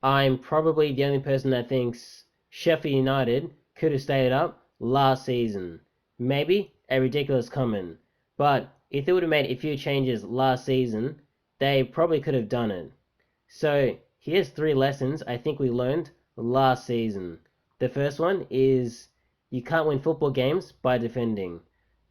I'm probably the only person that thinks Sheffield United could have stayed up last season. Maybe a ridiculous comment, but if they would have made a few changes last season, they probably could have done it. So here's three lessons I think we learned last season. The first one is you can't win football games by defending.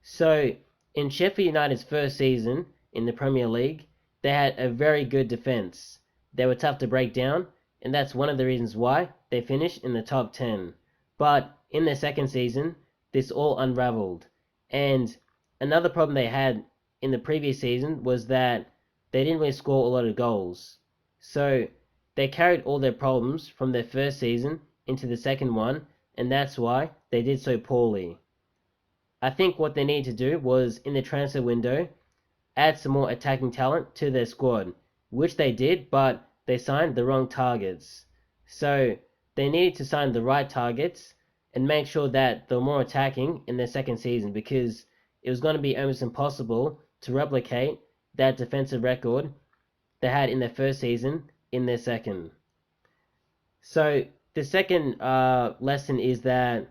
So in Sheffield United's first season in the Premier League, they had a very good defense. They were tough to break down, and that's one of the reasons why they finished in the top 10. But in their second season, this all unraveled. And another problem they had in the previous season was that they didn't really score a lot of goals. So they carried all their problems from their first season into the second one, and that's why they did so poorly. I think what they needed to do was, in the transfer window, add some more attacking talent to their squad, which they did, but they signed the wrong targets. So they needed to sign the right targets and make sure that they're more attacking in their second season, because it was going to be almost impossible to replicate that defensive record they had in their first season in their second. So the second lesson is that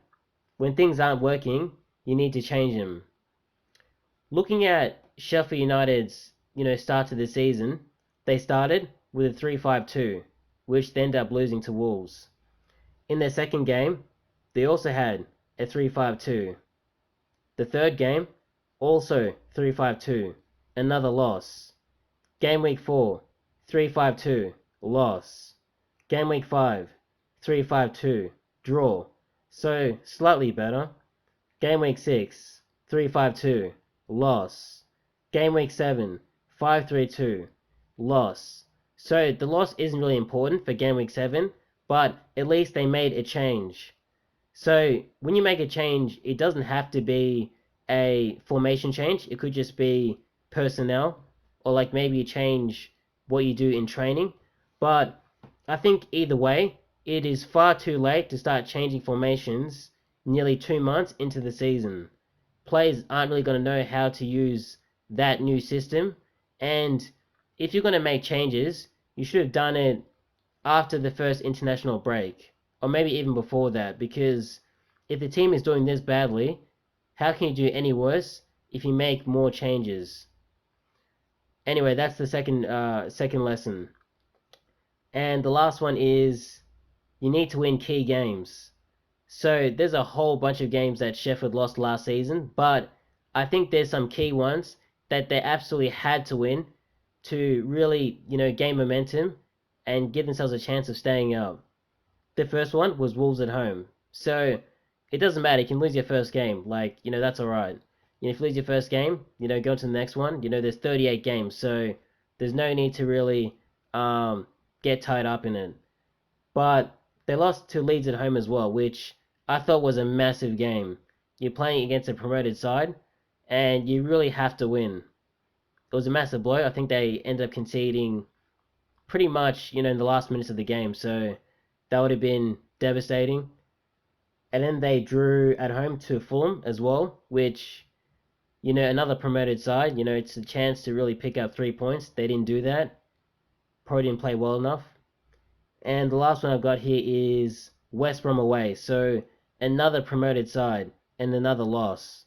when things aren't working, you need to change them. Looking at Sheffield United's start to the season, they started with a 3-5-2, which they ended up losing to Wolves. In their second game, they also had a 3-5-2. The third game, also 3-5-2, another loss. Game week 4, 3-5-2, loss. Game week 5, 3-5-2, draw. So slightly better. Game week 6, 3-5-2, loss. Game week 7, 5-3-2, loss. So the loss isn't really important for game week 7, but at least they made a change. So when you make a change, it doesn't have to be a formation change. It could just be personnel, or like maybe you change what you do in training. But I think either way, it is far too late to start changing formations nearly 2 months into the season. Players aren't really going to know how to use that new system, and if you're going to make changes, you should have done it after the first international break, or maybe even before that, because if the team is doing this badly, how can you do any worse if you make more changes? Anyway, that's the second lesson. And the last one is you need to win key games. So there's a whole bunch of games that Sheffield lost last season, but I think there's some key ones that they absolutely had to win to really, gain momentum and give themselves a chance of staying up. The first one was Wolves at home. So it doesn't matter. You can lose your first game. That's all right. If you lose your first game, go to the next one. There's 38 games, so there's no need to really get tied up in it. But they lost to Leeds at home as well, which I thought was a massive game. You're playing against a promoted side, and you really have to win. It was a massive blow. I think they ended up conceding pretty much, in the last minutes of the game, so that would have been devastating. And then they drew at home to Fulham as well, which, another promoted side, it's a chance to really pick up 3 points. They didn't do that. Probably didn't play well enough. And the last one I've got here is West Brom away. So another promoted side and another loss.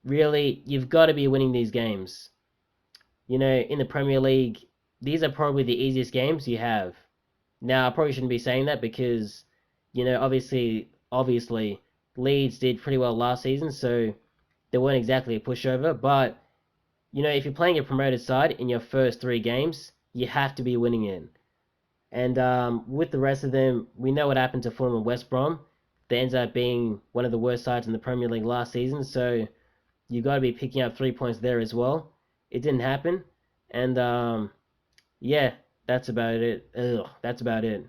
Really, you've got to be winning these games. In the Premier League, these are probably the easiest games you have. Now, I probably shouldn't be saying that because, obviously, Leeds did pretty well last season, so they weren't exactly a pushover. But, if you're playing a promoted side in your first 3 games, you have to be winning it. And with the rest of them, we know what happened to Fulham and West Brom. They ended up being one of the worst sides in the Premier League last season, so you got to be picking up 3 points there as well. It didn't happen, and yeah, that's about it. That's about it.